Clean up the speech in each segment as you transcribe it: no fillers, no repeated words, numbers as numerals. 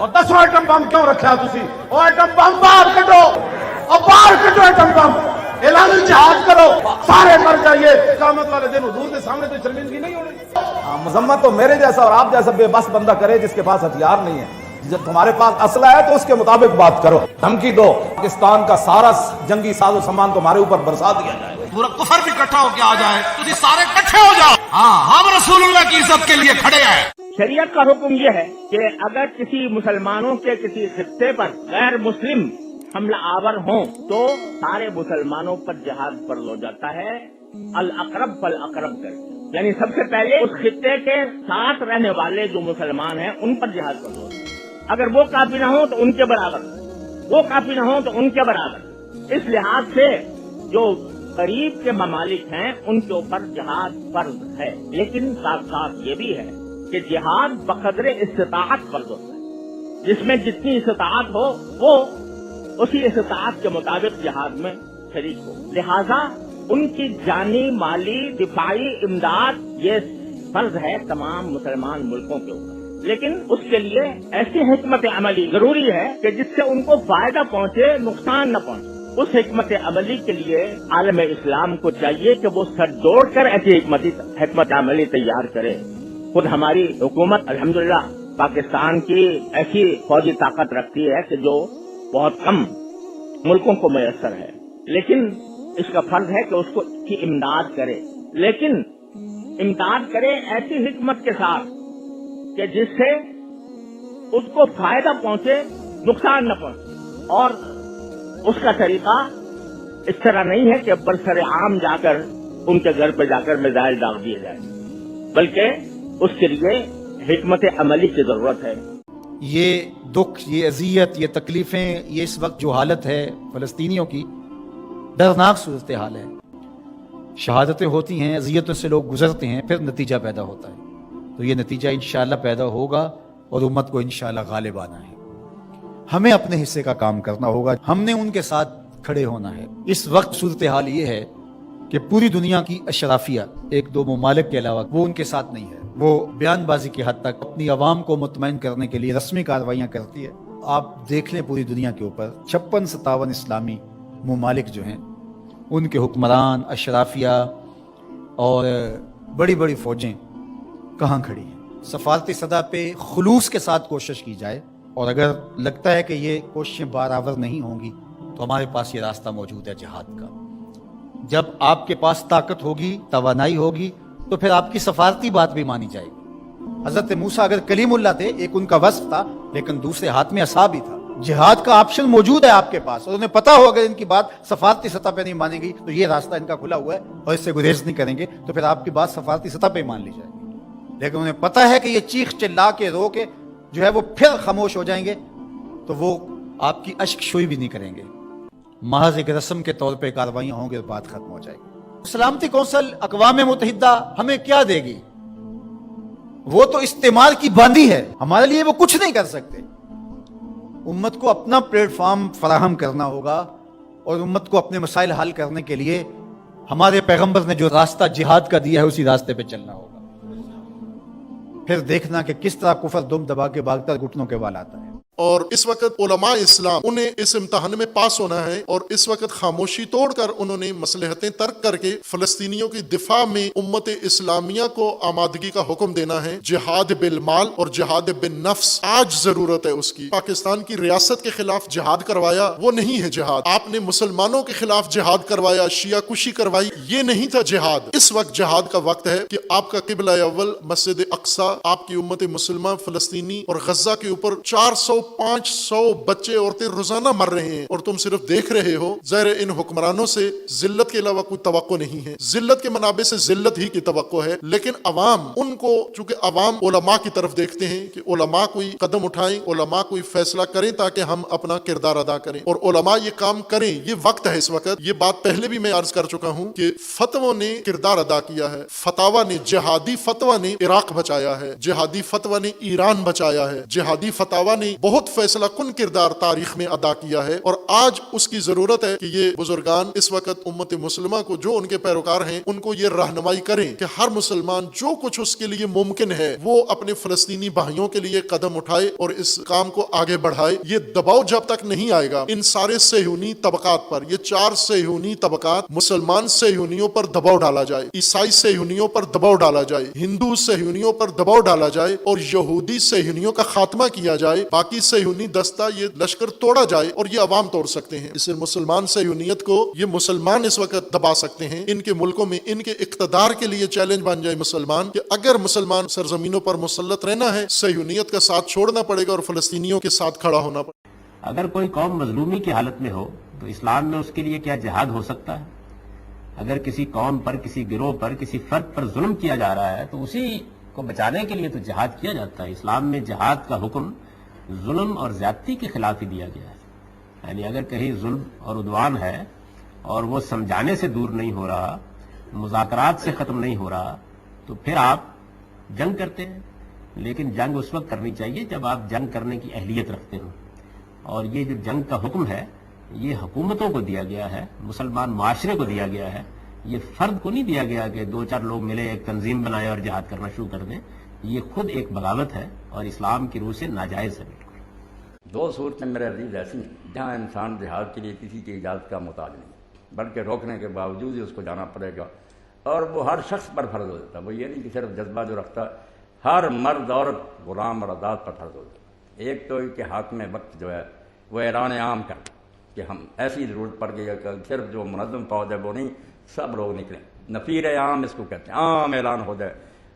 اور 10 atom bomb کیوں رکھا تسی؟ او ایٹم بم باہر کٹو، اور باہر کٹو ایٹم بم، اعلان جہاد کرو، سارے مر جائیے، قیامت والے دن حضور کے سامنے تو شرمندگی نہیں ہونی۔ مذمت تو میرے جیسا اور آپ جیسا بے بس بندہ کرے جس کے پاس ہتھیار نہیں ہے۔ جب تمہارے پاس اسلحہ ہے تو اس کے مطابق بات کرو، دھمکی دو، پاکستان کا سارا جنگی ساز و سامان تمہارے اوپر برسا دیا جائے، پورا کفر بھی اکٹھا ہو کے آ جائے، تجھے سارے اکٹھے ہو جاؤ، ہاں ہم رسول اللہ کی عزت کے لیے کھڑے ہیں۔ شریعت کا حکم یہ ہے کہ اگر کسی مسلمانوں کے کسی خطے پر غیر مسلم حملہ آور ہوں تو سارے مسلمانوں پر جہاد فرض ہو جاتا ہے، الاقرب فالاقرب کر کے، یعنی سب سے پہلے اس خطے کے ساتھ رہنے والے جو مسلمان ہیں ان پر جہاد فرض ہوتا ہے۔ اگر وہ کافی نہ ہوں تو ان کے برابر، وہ کافی نہ ہوں تو ان کے برابر۔ اس لحاظ سے جو قریب کے ممالک ہیں ان کے اوپر جہاد فرض ہے، لیکن ساتھ ساتھ یہ بھی ہے کہ جہاد بقدر استطاعت فرض ہوتا ہے، جس میں جتنی استطاعت ہو وہ اسی استطاعت کے مطابق جہاد میں شریک ہو۔ لہذا ان کی جانی، مالی، دفاعی امداد یہ فرض ہے تمام مسلمان ملکوں کے اوپر، لیکن اس کے لیے ایسی حکمت عملی ضروری ہے کہ جس سے ان کو فائدہ پہنچے، نقصان نہ پہنچے۔ اس حکمت عملی کے لیے عالم اسلام کو چاہیے کہ وہ سر جوڑ کر ایسی حکمت عملی تیار کرے۔ خود ہماری حکومت الحمدللہ پاکستان کی ایسی فوجی طاقت رکھتی ہے کہ جو بہت کم ملکوں کو میسر ہے، لیکن اس کا فرض ہے کہ اس کو کی امداد کرے، لیکن امداد کرے ایسی حکمت کے ساتھ کہ جس سے اس کو فائدہ پہنچے، نقصان نہ پہنچے۔ اور اس کا طریقہ اس طرح نہیں ہے کہ برسر عام جا کر ان کے گھر پہ جا کر میزائل داغ دیے جائیں، بلکہ اس کے لیے حکمت عملی کی ضرورت ہے۔ یہ دکھ، یہ اذیت، یہ تکلیفیں، یہ اس وقت جو حالت ہے فلسطینیوں کی، دردناک صورتحال ہے۔ شہادتیں ہوتی ہیں، اذیتوں سے لوگ گزرتے ہیں، پھر نتیجہ پیدا ہوتا ہے، تو یہ نتیجہ انشاءاللہ پیدا ہوگا اور امت کو انشاءاللہ غالب آنا ہے۔ ہمیں اپنے حصے کا کام کرنا ہوگا، ہم نے ان کے ساتھ کھڑے ہونا ہے۔ اس وقت صورتحال یہ ہے کہ پوری دنیا کی اشرافیہ، ایک دو ممالک کے علاوہ، وہ ان کے ساتھ نہیں ہے۔ وہ بیان بازی کی حد تک اپنی عوام کو مطمئن کرنے کے لیے رسمی کارروائیاں کرتی ہے۔ آپ دیکھ لیں پوری دنیا کے اوپر 56-57 اسلامی ممالک جو ہیں، ان کے حکمران، اشرافیہ اور بڑی بڑی فوجیں کہاں کھڑی ہیں۔ سفارتی سطح پہ خلوص کے ساتھ کوشش کی جائے، اور اگر لگتا ہے کہ یہ کوششیں برابر نہیں ہوں گی تو ہمارے پاس یہ راستہ موجود ہے جہاد کا۔ جب آپ کے پاس طاقت ہوگی، توانائی ہوگی، تو پھر آپ کی سفارتی بات بھی مانی جائے گی۔ حضرت موسیٰ اگر کلیم اللہ تھے، ایک ان کا وصف تھا، لیکن دوسرے ہاتھ میں عصا بھی تھا۔ جہاد کا آپشن موجود ہے آپ کے پاس، اور انہیں پتا ہو اگر ان کی بات سفارتی سطح پہ نہیں مانے گی تو یہ راستہ ان کا کھلا ہوا ہے اور اس سے گریز نہیں کریں گے، تو پھر آپ کی بات سفارتی سطح پہ مان لی جائے گی۔ لیکن انہیں پتا ہے کہ یہ چیخ چلا کے رو کے جو ہے وہ پھر خاموش ہو جائیں گے، تو وہ آپ کی اشک شوئی بھی نہیں کریں گے، محض ایک رسم کے طور پہ کاروائیاں ہوں گے اور بات ختم ہو جائے گی۔ سلامتی کونسل اقوام متحدہ ہمیں کیا دے گی؟ وہ تو استعمار کی باندھی ہے، ہمارے لیے وہ کچھ نہیں کر سکتے۔ امت کو اپنا پلیٹ فارم فراہم کرنا ہوگا، اور امت کو اپنے مسائل حل کرنے کے لیے ہمارے پیغمبر نے جو راستہ جہاد کا دیا ہے اسی راستے پہ چلنا ہوگا۔ پھر دیکھنا کہ کس طرح کفر دم دبا کے بھاگتا گھٹنوں کے بال آتا ہے۔ اور اس وقت علماء اسلام انہیں اس امتحان میں پاس ہونا ہے، اور اس وقت خاموشی توڑ کر انہوں نے مصلحتیں ترک کر کے فلسطینیوں کی دفاع میں امت اسلامیہ کو آمادگی کا حکم دینا ہے۔ جہاد بالمال اور جہاد بالنفس آج ضرورت ہے اس کی۔ پاکستان کی ریاست کے خلاف جہاد کروایا، وہ نہیں ہے جہاد۔ آپ نے مسلمانوں کے خلاف جہاد کروایا، شیعہ کشی کروائی، یہ نہیں تھا جہاد۔ اس وقت جہاد کا وقت ہے کہ آپ کا قبلہ اول مسجد اقصی، آپ کی امت مسلمہ فلسطینی اور غزہ کے اوپر 400-500 بچے عورتیں روزانہ مر رہے ہیں، اور تم صرف دیکھ رہے ہو۔ ظاہر ان حکمرانوں سے ذلت کے علاوہ کوئی توقع نہیں ہے، ذلت کے منابع سے ذلت ہی کی توقع ہے، لیکن عوام ان کو، چونکہ عوام علماء کی طرف دیکھتے ہیں کہ علماء کوئی قدم اٹھائیں، علماء کوئی فیصلہ کریں تاکہ ہم اپنا کردار ادا کریں، اور علماء یہ کام کریں۔ یہ وقت ہے اس وقت، یہ بات پہلے بھی میں عرض کر چکا ہوں کہ فتووں نے کردار ادا کیا ہے، فتاوا نے، جہادی فتوہ نے عراق بچایا ہے، جہادی فتوہ نے ایران بچایا ہے، جہادی فتاوا نے بہت فیصلہ کن کردار تاریخ میں ادا کیا ہے، اور آج اس کی ضرورت ہے کہ یہ بزرگان اس وقت امت مسلمہ کو، جو ان کے پیروکار ہیں، ان کو یہ رہنمائی کریں کہ ہر مسلمان جو کچھ اس کے لیے ممکن ہے وہ اپنے فلسطینی بھائیوں کے لیے قدم اٹھائے اور اس کام کو آگے بڑھائے۔ یہ دباؤ جب تک نہیں آئے گا ان سارے صہیونی طبقات پر، یہ 4 صہیونی طبقات، مسلمان صہیونیوں پر دباؤ ڈالا جائے، عیسائی صہیونیوں پر دباؤ ڈالا جائے، ہندو صہیونیوں پر دباؤ ڈالا جائے اور یہودی صہیونیوں کا خاتمہ کیا جائے، باقی صہیونی دستہ یہ لشکر توڑا جائے اور یہ عوام توڑ سکتے ہیں۔ اس مسلمان صہیونیت کو یہ مسلمان اس وقت دبا سکتے ہیں۔ ان کے ملکوں میں ان کے اقتدار کے لیے چیلنج بن جائے مسلمان کہ اگر مسلمان سرزمینوں پر مسلط رہنا ہے، صہیونیت کا ساتھ چھوڑنا پڑے گا اور فلسطینیوں کے ساتھ کھڑا ہونا پڑے گا۔ اگر کوئی قوم مظلومی کی حالت میں ہو تو اسلام میں اس کے لیے کیا جہاد ہو سکتا ہے؟ اگر کسی قوم پر، کسی گروہ پر، کسی فرد پر ظلم کیا جا رہا ہے تو اسی کو بچانے کے لیے تو جہاد کیا جاتا ہے۔ اسلام میں جہاد کا حکم ظلم اور زیادتی کے خلاف ہی دیا گیا ہے۔ یعنی اگر کہیں ظلم اور عدوان ہے اور وہ سمجھانے سے دور نہیں ہو رہا، مذاکرات سے ختم نہیں ہو رہا، تو پھر آپ جنگ کرتے ہیں۔ لیکن جنگ اس وقت کرنی چاہیے جب آپ جنگ کرنے کی اہلیت رکھتے ہوں، اور یہ جو جنگ کا حکم ہے یہ حکومتوں کو دیا گیا ہے، مسلمان معاشرے کو دیا گیا ہے، یہ فرد کو نہیں دیا گیا کہ 2-4 لوگ ملے، ایک تنظیم بنائے اور جہاد کرنا شروع کر دیں۔ یہ خود ایک بغاوت ہے اور اسلام کی روح سے ناجائز ہے۔ بالکل 2 صورتیں میرے عزیز ایسی ہیں جہاں انسان جہاد کے لیے کسی کی اجازت کا محتاج نہیں، بلکہ روکنے کے باوجود ہی اس کو جانا پڑے گا، اور وہ ہر شخص پر فرض ہو جاتا ہے۔ وہ یہ نہیں کہ صرف جذبہ جو رکھتا، ہر مرد عورت غلام اور آزاد پر فرض ہو جاتا ہے۔ ایک تو کہ حاکم وقت جو ہے وہ اعلان عام کر کہ ہم ایسی ضرورت پڑ گئی ہے کہ صرف جو منظم فوج ہے وہ نہیں، سب لوگ نکلیں، نفیر عام اس کو کہتے ہیں، عام اعلان ہو جائے۔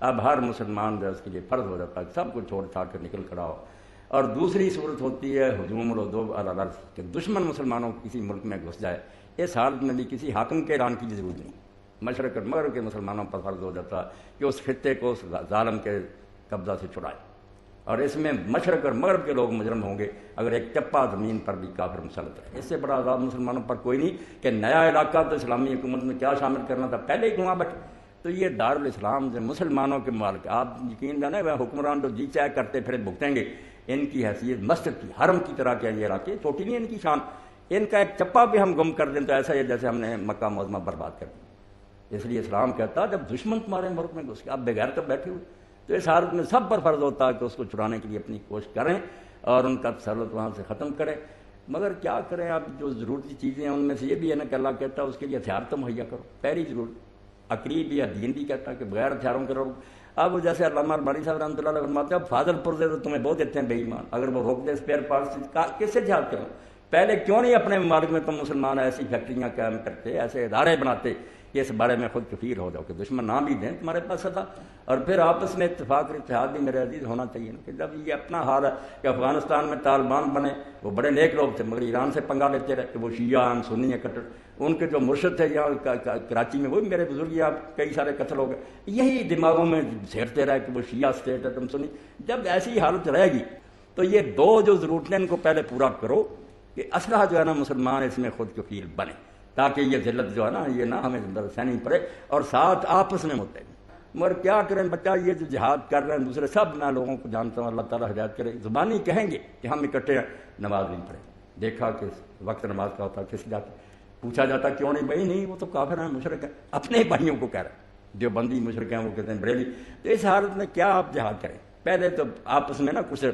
اب ہر مسلمان جو ہے اس کے لیے فرض ہو جاتا ہے سب کو چھوڑ چھاڑ کر نکل کھڑا ہو۔ اور دوسری صورت ہوتی ہے ہجوم العدو علی الارض، کہ دشمن مسلمانوں کسی ملک میں گھس جائے۔ اس حالت میں بھی کسی حاکم کے اعلان کی ضرورت نہیں، مشرق اور مغرب کے مسلمانوں پر فرض ہو جاتا کہ اس خطے کو اس ظالم کے قبضہ سے چھڑائے، اور اس میں مشرق اور مغرب کے لوگ مجرم ہوں گے اگر ایک چپا زمین پر بھی کافر مسلط ہے۔ اس سے بڑا عذاب مسلمانوں پر کوئی نہیں کہ نیا علاقہ تو اسلامی حکومت میں کیا شامل کرنا تھا، پہلے ہی وہاں بیٹھے۔ تو یہ دارالاسلام جو مسلمانوں کے مالک، آپ یقین جانے وہ حکمران جو جی چاہے کرتے پھر بھگتیں گے، ان کی حیثیت مسجد کی، حرم کی طرح کے یہ علاقے، چھوٹی نہیں ان کی شان، ان کا ایک چپا بھی ہم گم کر دیں تو ایسا ہی جیسے ہم نے مکہ معظمہ برباد کر دیا۔ اس لیے اسلام کہتا جب دشمن تمہارے ملک میں گھس کے آپ بغیر تو بیٹھے ہوئے، تو اس حالت میں سب پر فرض ہوتا ہے کہ اس کو چھڑانے کے لیے اپنی کوشش کریں اور ان کا تسلط وہاں سے ختم کریں۔ مگر کیا کریں، اب جو ضرورتی چیزیں ہیں ان میں سے یہ بھی ہے نا کہ اللہ کہتا ہے اس کے لیے ہتھیار تو مہیا کرو، پہلی ضرورت۔ عقیب یا دین بھی کہتا ہے کہ بغیر ہتھیاروں کے رہو۔ اب جیسے علامہ البانی صاحب رحمۃ اللہ علیہ فرماتے ہیں فاضل پور سے تو تمہیں بہت دیتے ہیں بے ایمان، اگر وہ روک دے اسپیئر پارٹس کس سے جہاد کرو؟ پہلے کیوں نہیں اپنے ممالک میں تم مسلمان ایسی فیکٹریاں قائم کرتے، ایسے ادارے بناتے کہ اس بارے میں خود کفیل ہو جاؤ کہ دشمن نہ بھی دیں تمہارے پاس سزا، اور پھر آپس میں اتفاق اور اتحاد بھی میرے عزیز ہونا چاہیے نا۔ کہ جب یہ اپنا حال ہے کہ افغانستان میں طالبان بنے، وہ بڑے نیک لوگ تھے مگر ایران سے پنگا لیتے رہے کہ وہ شیعہ ہیں، سنی ہیں کٹر، ان کے جو مرشد تھے یہاں کراچی میں وہ بھی میرے بزرگ یہاں کئی سارے قتل ہو گئے، یہی دماغوں میں سیرتے رہے کہ وہ شیعہ اسٹیٹ ہے تم سنی۔ جب ایسی حالت رہے گی تو یہ 2 جو ضرورتیں ان کو پہلے پورا کرو کہ اسلحہ جو ہے نا مسلمان اس میں خود کفیل بنے، تاکہ یہ ذلت جو ہے نا یہ نہ ہمیں سہنی پڑے، اور ساتھ آپس میں متحد۔ مگر کیا کریں بچہ، یہ جو جہاد کر رہے ہیں دوسرے سب میں لوگوں کو جانتا ہوں، اللہ تعالیٰ ہدایت کرے، زبانی کہیں گے کہ ہم اکٹھے ہیں، نماز نہیں پڑھیں۔ دیکھا کہ وقت نماز کا ہوتا کس جاتا، پوچھا جاتا کیوں نہیں؟ بھائی نہیں وہ تو کافر ہیں، مشرک ہیں، اپنے بھائیوں کو کہہ رہے ہیں، جو بندی مشرک ہیں وہ کہتے ہیں بریلی۔ تو اس حالت میں کیا آپ جہاد کریں؟ پہلے تو آپس میں نا کچھ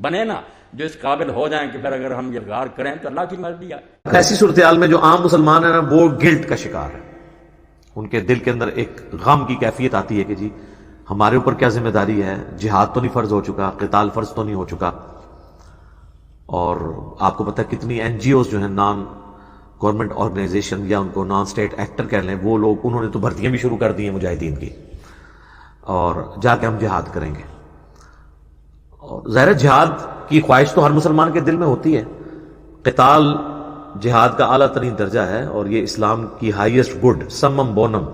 بنے نا جو اس قابل ہو جائیں کہ پھر اگر ہم یہ غار کریں تو اللہ کی مرضی ہے۔ ایسی صورتحال میں جو عام مسلمان ہیں نا وہ گلٹ کا شکار ہے، ان کے دل کے اندر ایک غم کی کیفیت آتی ہے کہ جی ہمارے اوپر کیا ذمہ داری ہے، جہاد تو نہیں فرض ہو چکا، قتال فرض تو نہیں ہو چکا۔ اور آپ کو پتہ ہے کتنی این جی اوز جو ہیں نان گورنمنٹ آرگنائزیشن یا ان کو نان اسٹیٹ ایکٹر کہہ لیں، وہ لوگ انہوں نے تو بھرتیاں بھی شروع کر دی ہیں مجاہدین کی، اور جا کے ہم جہاد کریں گے۔ اور ظاہر جہاد کی خواہش تو ہر مسلمان کے دل میں ہوتی ہے، قتال جہاد کا اعلیٰ ترین درجہ ہے، اور یہ اسلام کی ہائیسٹ گڈ، سمم بونم،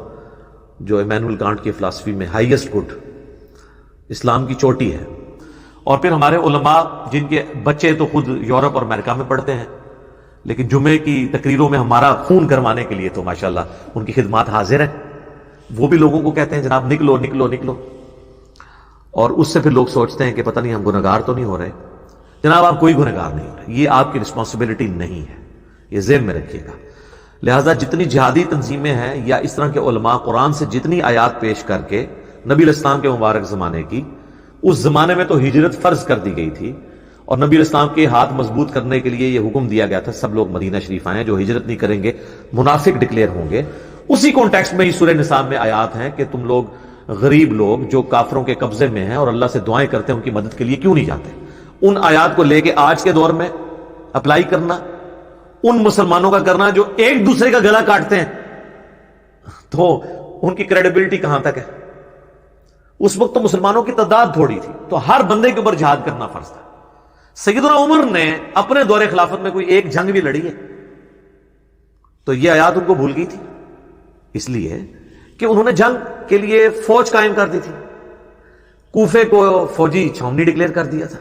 جو ایمینول کانٹ کی فلسفی میں ہائیسٹ گڈ اسلام کی چوٹی ہے۔ اور پھر ہمارے علماء جن کے بچے تو خود یورپ اور امریکہ میں پڑھتے ہیں، لیکن جمعے کی تقریروں میں ہمارا خون کروانے کے لیے تو ماشاءاللہ ان کی خدمات حاضر ہیں، وہ بھی لوگوں کو کہتے ہیں جناب نکلو نکلو نکلو، اور اس سے پھر لوگ سوچتے ہیں کہ پتہ نہیں ہم گنہگار تو نہیں ہو رہے۔ جناب آپ کوئی گنہگار نہیں ہو رہے، یہ آپ کی رسپانسبلٹی نہیں ہے، یہ ذہن میں رکھیے گا۔ لہٰذا جتنی جہادی تنظیمیں ہیں یا اس طرح کے علماء قرآن سے جتنی آیات پیش کر کے نبی علیہ السلام کے مبارک زمانے کی، اس زمانے میں تو ہجرت فرض کر دی گئی تھی اور نبی علیہ السلام کے ہاتھ مضبوط کرنے کے لیے یہ حکم دیا گیا تھا سب لوگ مدینہ شریف آئیں، جو ہجرت نہیں کریں گے منافق ڈکلیئر ہوں گے۔ اسی کانٹیکسٹ میں ہی سورہ نساء میں آیات ہیں کہ تم لوگ غریب لوگ جو کافروں کے قبضے میں ہیں اور اللہ سے دعائیں کرتے ہیں ان کی مدد کے لیے کیوں نہیں جاتے؟ ان آیات کو لے کے آج کے دور میں اپلائی کرنا، ان مسلمانوں کا کرنا جو ایک دوسرے کا گلا کاٹتے ہیں، تو ان کی کریڈیبلٹی کہاں تک ہے؟ اس وقت تو مسلمانوں کی تعداد تھوڑی تھی، تو ہر بندے کے اوپر جہاد کرنا فرض تھا۔ سیدنا عمر نے اپنے دور خلافت میں کوئی ایک جنگ بھی لڑی ہے؟ تو یہ آیات ان کو بھول گئی تھی، اس لیے کہ انہوں نے جنگ کے لیے فوج قائم کر دی تھی، کوفے کو فوجی چھاؤنی ڈکلیئر کر دیا تھا،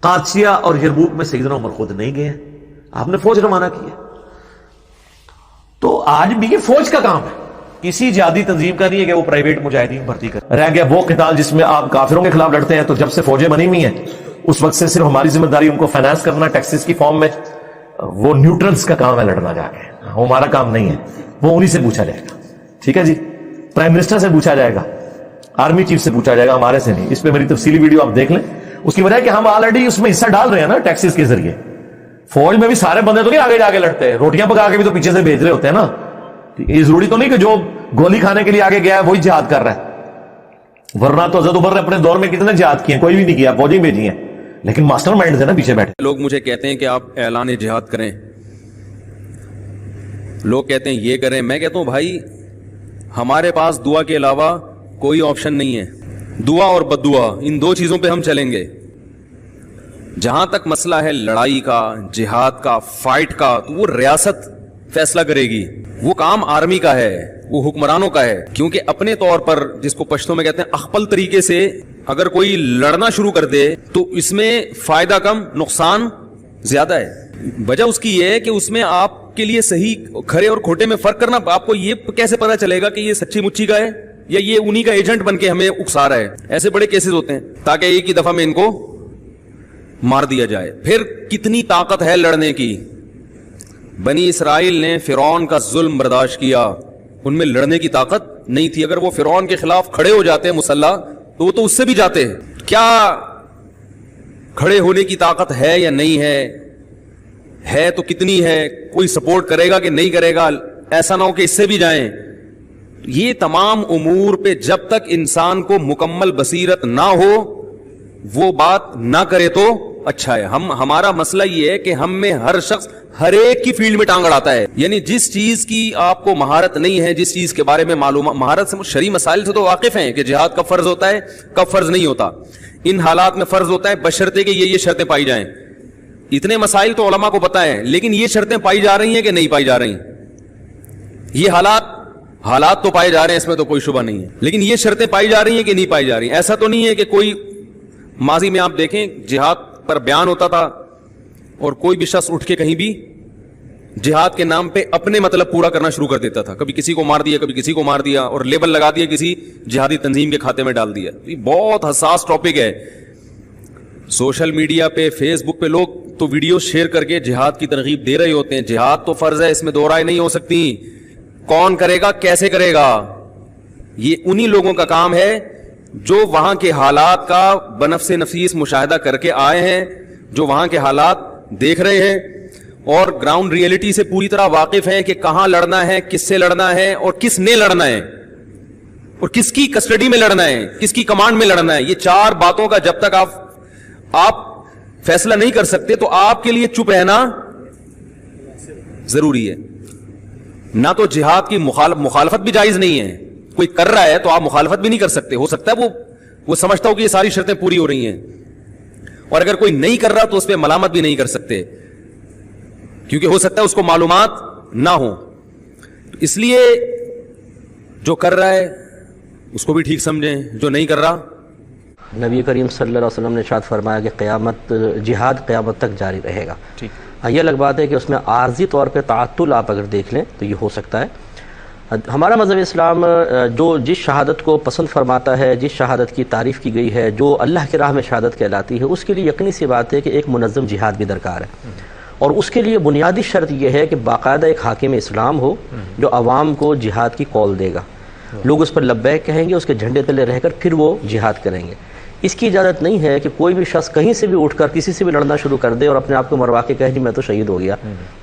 قادسیہ اور یرموک میں سیدنا عمر خود نہیں گئے ہیں، آپ نے فوج روانہ کی ہے۔ تو آج بھی یہ فوج کا کام ہے، کسی جہادی تنظیم کا نہیں ہے کہ وہ پرائیویٹ مجاہدین بھرتی کر رہ گیا۔ وہ قتال جس میں آپ کافروں کے خلاف لڑتے ہیں، تو جب سے فوجیں بنی ہوئی ہیں اس وقت سے صرف ہماری ذمہ داری ان کو فائنانس کرنا ٹیکسز کی فارم میں، وہ نیوٹرلز کا کام ہے لڑنا جا کے، وہ ہمارا کام نہیں ہے، وہ انہی سے پوچھا جائے گا، ٹھیک ہے جی، پرائم منسٹر سے پوچھا جائے گا، آرمی چیف سے پوچھا جائے گا، ہمارے سے نہیں۔ اس پہ میری تفصیلی ویڈیو آپ دیکھ لیں۔ اس کی وجہ ہے کہ ہم آلریڈی اس میں حصہ ڈال رہے ہیں نا ٹیکسز کے ذریعے۔ فوج میں بھی سارے بندے تو نہیں آگے جا کے لڑتے، روٹیاں پکا کے بھی تو پیچھے سے بھیج رہے ہوتے ہیں نا۔ یہ ضروری تو نہیں کہ جو گولی کھانے کے لیے آگے گیا ہے وہی جہاد کر رہا ہے، ورنہ تو حضرت عمر نے اپنے دور میں کتنے جہاد کیے ہیں؟ کوئی بھی نہیں کیا، فوجیں بھیجی ہیں، لیکن ماسٹر مائنڈ تھے نا پیچھے بیٹھے۔ لوگ مجھے کہتے ہیں کہ آپ اعلان جہاد کریں، لوگ کہتے ہیں یہ کریں، میں کہتا ہوں بھائی ہمارے پاس دعا کے علاوہ کوئی آپشن نہیں ہے، دعا اور بد دعا ان دو چیزوں پہ ہم چلیں گے۔ جہاں تک مسئلہ ہے لڑائی کا، جہاد کا، فائٹ کا، تو وہ ریاست فیصلہ کرے گی، وہ کام آرمی کا ہے، وہ حکمرانوں کا ہے، کیونکہ اپنے طور پر جس کو پشتوں میں کہتے ہیں اخپل طریقے سے اگر کوئی لڑنا شروع کر دے تو اس میں فائدہ کم نقصان زیادہ ہے۔ وجہ اس کی یہ ہے کہ اس میں آپ کے لیے صحیح کھرے اور کھوٹے میں فرق کرنا، آپ کو یہ کیسے پتا چلے گا کہ یہ سچی مچی کا ہے یا یہ انہی کا ایجنٹ بن کے ہمیں اکسا رہا ہے؟ ایسے بڑے کیسز ہوتے ہیں تاکہ ایک ہی دفعہ میں ان کو مار دیا جائے۔ پھر کتنی طاقت ہے لڑنے کی؟ بنی اسرائیل نے فرعون کا ظلم برداشت کیا، ان میں لڑنے کی طاقت نہیں تھی۔ اگر وہ فرعون کے خلاف کھڑے ہو جاتے مسلح تو وہ تو اس سے بھی جاتے۔ کیا کھڑے ہونے کی طاقت ہے یا نہیں ہے تو کتنی ہے؟ کوئی سپورٹ کرے گا کہ نہیں کرے گا؟ ایسا نہ ہو کہ اس سے بھی جائیں۔ یہ تمام امور پہ جب تک انسان کو مکمل بصیرت نہ ہو وہ بات نہ کرے تو اچھا ہے۔ ہمارا مسئلہ یہ ہے کہ ہم میں ہر شخص ہر ایک کی فیلڈ میں ٹانگ اڑاتا ہے، یعنی جس چیز کی آپ کو مہارت نہیں ہے، جس چیز کے بارے میں معلومات، مہارت سے شرعی مسائل سے تو واقف ہیں کہ جہاد کب فرض ہوتا ہے کب فرض نہیں ہوتا، ان حالات میں فرض ہوتا ہے بشرطے کہ یہ شرطیں پائی جائیں۔ اتنے مسائل تو علماء کو پتہ ہیں، لیکن یہ شرطیں پائی جا رہی ہیں کہ نہیں پائی جا رہی؟ یہ حالات تو پائے جا رہے ہیں، اس میں تو کوئی شبہ نہیں ہے، لیکن یہ شرطیں پائی جا رہی ہیں کہ نہیں پائی جا رہی؟ ایسا تو نہیں ہے کہ کوئی ماضی میں آپ دیکھیں جہاد پر بیان ہوتا تھا اور کوئی بھی شخص اٹھ کے کہیں بھی جہاد کے نام پہ اپنے مطلب پورا کرنا شروع کر دیتا تھا، کبھی کسی کو مار دیا، کبھی کسی کو مار دیا، اور لیبل لگا دیا، کسی جہادی تنظیم کے کھاتے میں ڈال دیا۔ یہ بہت حساس ٹاپک ہے۔ سوشل میڈیا پہ، فیس بک پہ لوگ تو ویڈیو شیئر کر کے جہاد کی ترغیب دے رہے ہوتے ہیں۔ جہاد تو فرض ہے، اس میں دو رائے نہیں ہو سکتی۔ کون کرے گا، کیسے کرے گا، یہ انہی لوگوں کا کام ہے جو وہاں کے حالات کا بنفس نفیس مشاہدہ کر کے آئے ہیں، جو وہاں کے حالات دیکھ رہے ہیں اور گراؤنڈ ریئلٹی سے پوری طرح واقف ہیں کہ کہاں لڑنا ہے، کس سے لڑنا ہے اور کس نے لڑنا ہے اور کس کی کسٹڈی میں لڑنا ہے، کس کی کمانڈ میں لڑنا ہے۔ یہ چار باتوں کا جب تک آپ فیصلہ نہیں کر سکتے تو آپ کے لیے چپ رہنا ضروری ہے۔ نہ تو جہاد کی مخالفت بھی جائز نہیں ہے، کوئی کر رہا ہے تو آپ مخالفت بھی نہیں کر سکتے۔ ہو سکتا ہے وہ سمجھتا ہو کہ یہ ساری شرطیں پوری ہو رہی ہیں، اور اگر کوئی نہیں کر رہا تو اس پہ ملامت بھی نہیں کر سکتے، کیونکہ ہو سکتا ہے اس کو معلومات نہ ہو۔ اس لیے جو کر رہا ہے اس کو بھی ٹھیک سمجھیں، جو نہیں کر رہا۔ نبی کریم صلی اللہ علیہ وسلم نے ارشاد فرمایا کہ جہاد قیامت تک جاری رہے گا۔ یہ الگ بات ہے کہ اس میں عارضی طور پہ تعطل آپ اگر دیکھ لیں تو یہ ہو سکتا ہے، ہمارا مذہب اسلام جو جس شہادت کو پسند فرماتا ہے، جس شہادت کی تعریف کی گئی ہے، جو اللہ کی راہ میں شہادت کہلاتی ہے، اس کے لیے یقینی سی بات ہے کہ ایک منظم جہاد بھی درکار ہے، اور اس کے لیے بنیادی شرط یہ ہے کہ باقاعدہ ایک حاکم اسلام ہو جو عوام کو جہاد کی کال دے گا، لوگ اس پر لبیک کہیں گے، اس کے جھنڈے تلے رہ کر پھر وہ جہاد کریں گے۔ اس کی اجازت نہیں ہے کہ کوئی بھی شخص کہیں سے بھی اٹھ کر کسی سے بھی لڑنا شروع کر دے اور اپنے آپ کو مروا کے کہے جی میں تو شہید ہو گیا،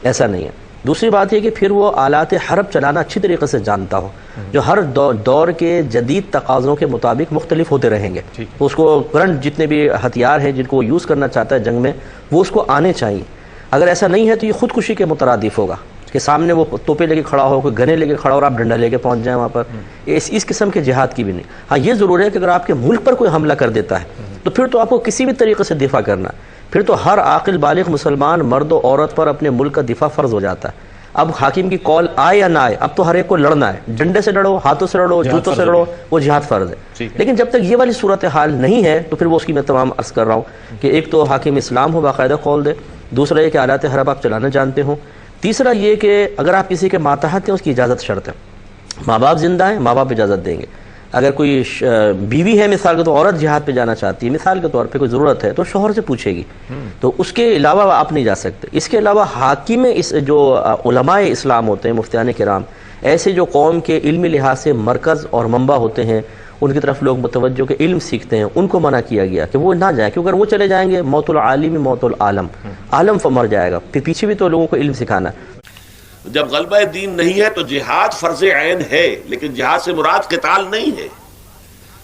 ایسا نہیں ہے۔ دوسری بات یہ کہ پھر وہ آلات حرب چلانا اچھی طریقے سے جانتا ہو، جو ہر دور کے جدید تقاضوں کے مطابق مختلف ہوتے رہیں گے، اس کو کرنٹ جتنے بھی ہتھیار ہیں جن کو وہ یوز کرنا چاہتا ہے جنگ میں، وہ اس کو آنے چاہیے۔ اگر ایسا نہیں ہے تو یہ خودکشی کے مترادف ہوگا کہ سامنے وہ توپے لے کے کھڑا ہو، کوئی گنے لے کے کھڑا ہو اور آپ ڈنڈا لے کے پہنچ جائیں وہاں پر، اس قسم کے جہاد کی بھی نہیں۔ ہاں یہ ضرور ہے کہ اگر آپ کے ملک پر کوئی حملہ کر دیتا ہے تو پھر تو آپ کو کسی بھی طریقے سے دفاع کرنا ہے، پھر تو ہر عاقل بالغ مسلمان مرد و عورت پر اپنے ملک کا دفاع فرض ہو جاتا ہے۔ اب حاکم کی کال آئے یا نہ آئے، اب تو ہر ایک کو لڑنا ہے، ڈنڈے سے لڑو، ہاتھوں سے لڑو، جوتوں سے لڑو، وہ جہاد فرض ہے۔ لیکن جب تک یہ والی صورتحال نہیں ہے تو پھر وہ اس کی میں تمام عرض کر رہا ہوں کہ ایک تو حاکم اسلام ہو باقاعدہ کال دے، دوسرا یہ کہ آلات حرب آپ چلانا جانتے ہوں، تیسرا یہ کہ اگر آپ کسی کے ماتحت ہیں اس کی اجازت شرط ہے، ماں باپ زندہ ہیں، ماں باپ اجازت دیں گے، اگر کوئی بیوی ہے مثال کے طور عورت جہاد پہ جانا چاہتی ہے مثال کے طور پہ، کوئی ضرورت ہے تو شوہر سے پوچھے گی، تو اس کے علاوہ آپ نہیں جا سکتے۔ اس کے علاوہ حاکم جو علماء اسلام ہوتے ہیں، مفتیان کرام، ایسے جو قوم کے علمی لحاظ سے مرکز اور منبع ہوتے ہیں، ان کی طرف لوگ متوجہ کے علم سیکھتے ہیں، ان کو منع کیا گیا کہ وہ نہ جائیں، کیونکہ اگر وہ چلے جائیں گے موت العالم موت العالم، عالم مر جائے گا، پھر پیچھے بھی تو لوگوں کو علم سکھانا ہے۔ جب غلبہ دین نہیں ہے تو جہاد فرض عین ہے، لیکن جہاد سے مراد قتال نہیں ہے،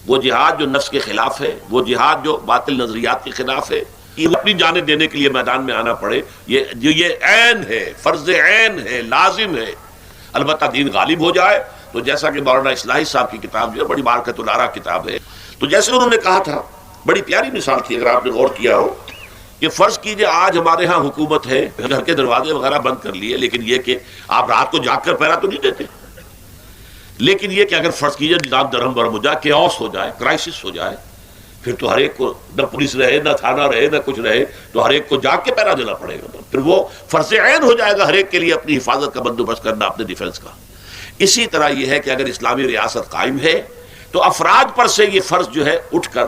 وہ جہاد جو نفس کے خلاف ہے، وہ جہاد جو باطل نظریات کے خلاف ہے، یہ اپنی جانیں دینے کے لیے میدان میں آنا پڑے، یہ عین ہے، فرض عین ہے، لازم ہے۔ البتہ دین غالب ہو جائے تو جیسا کہ مولانا اصلاحی صاحب کی کتاب جو ہے بڑی بارکۃ الآراء کتاب ہے، تو جیسے انہوں نے کہا تھا، بڑی پیاری مثال تھی اگر آپ نے غور کیا ہو، کہ فرض کیجئے آج ہمارے ہاں حکومت ہے، گھر کے دروازے وغیرہ بند کر لیے، لیکن یہ کہ آپ رات کو جاگ کر پہرا تو نہیں دیتے، لیکن یہ کہ اگر فرض کیجئے نظام درہم برہم ہو جائے، کیوس ہو جائے، کرائسس ہو جائے، پھر تو ہر ایک کو نہ پولیس رہے، نہ تھانہ رہے، نہ کچھ رہے، تو ہر ایک کو جاگ کے پہرا دینا پڑے گا، پھر وہ فرض عین ہو جائے گا ہر ایک کے لیے اپنی حفاظت کا بندوبست کرنا، اپنے ڈیفنس کا۔ اسی طرح یہ ہے کہ اگر اسلامی ریاست قائم ہے تو افراد پر سے یہ فرض جو ہے اٹھ کر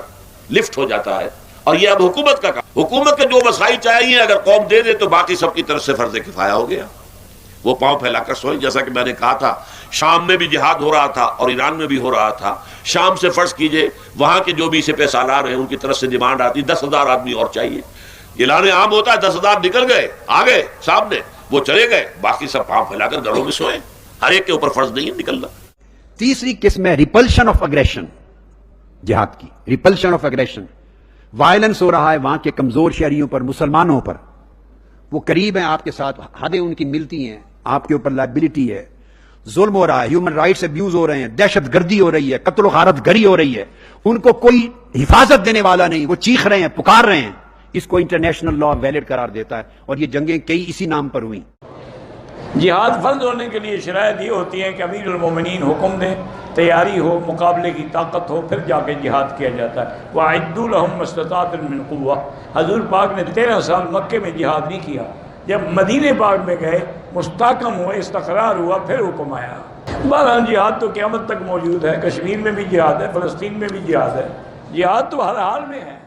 لفٹ ہو جاتا ہے، اور یہ اب حکومت کا کام، حکومت کے جو مسائل چاہیے اگر قوم دے دے تو باقی سب کی طرف سے فرض کفایہ ہو گیا، وہ پاؤں پھیلا کر سوئیں۔ جیسا کہ میں نے کہا تھا شام میں بھی جہاد ہو رہا تھا اور ایران میں بھی ہو رہا تھا، شام سے فرض کیجئے وہاں کے جو بھی سپہ سالار ہیں ان کی طرف سے ڈیمانڈ آتی 10,000 آدمی اور چاہیے، اعلان عام ہوتا ہے 10,000 نکل گئے، آ گئے سامنے، وہ چلے گئے، باقی سب پاؤں پھیلا کر گھروں میں سوئیں، ہر ایک کے اوپر فرض نہیں ہے نکلنا۔ تیسری قسم ہے ریپلشن آف اگریشن، جہاد کی ریپلشن آف اگریشن، وائلنس ہو رہا ہے وہاں کے کمزور شہریوں پر، مسلمانوں پر، وہ قریب ہیں آپ کے ساتھ، حدیں ان کی ملتی ہیں، آپ کے اوپر لائبلٹی ہے، ظلم ہو رہا ہے، ہیومن رائٹس ابیوز ہو رہے ہیں، دہشت گردی ہو رہی ہے، قتل و غارت گری ہو رہی ہے، ان کو کوئی حفاظت دینے والا نہیں، وہ چیخ رہے ہیں، پکار رہے ہیں، اس کو انٹرنیشنل لا ویلڈ قرار دیتا ہے، اور یہ جنگیں کئی اسی نام پر ہوئیں۔ جہاد فرض ہونے کے لیے شرائط یہ ہوتی ہیں کہ امیر المومنین حکم دیں، تیاری ہو، مقابلے کی طاقت ہو، پھر جا کے جہاد کیا جاتا ہے۔ وَأَعِدُّوا لَهُم مَّا اسْتَطَعْتُم مِّن قُوَّةٍ، حضور پاک نے 13 سال مکے میں جہاد نہیں کیا، جب مدینہ پاک میں گئے مستحکم ہوئے، استقرار ہوا، پھر حکم آیا۔ بہرحال جہاد تو قیامت تک موجود ہے، کشمیر میں بھی جہاد ہے، فلسطین میں بھی جہاد ہے، جہاد تو ہر حال میں ہے۔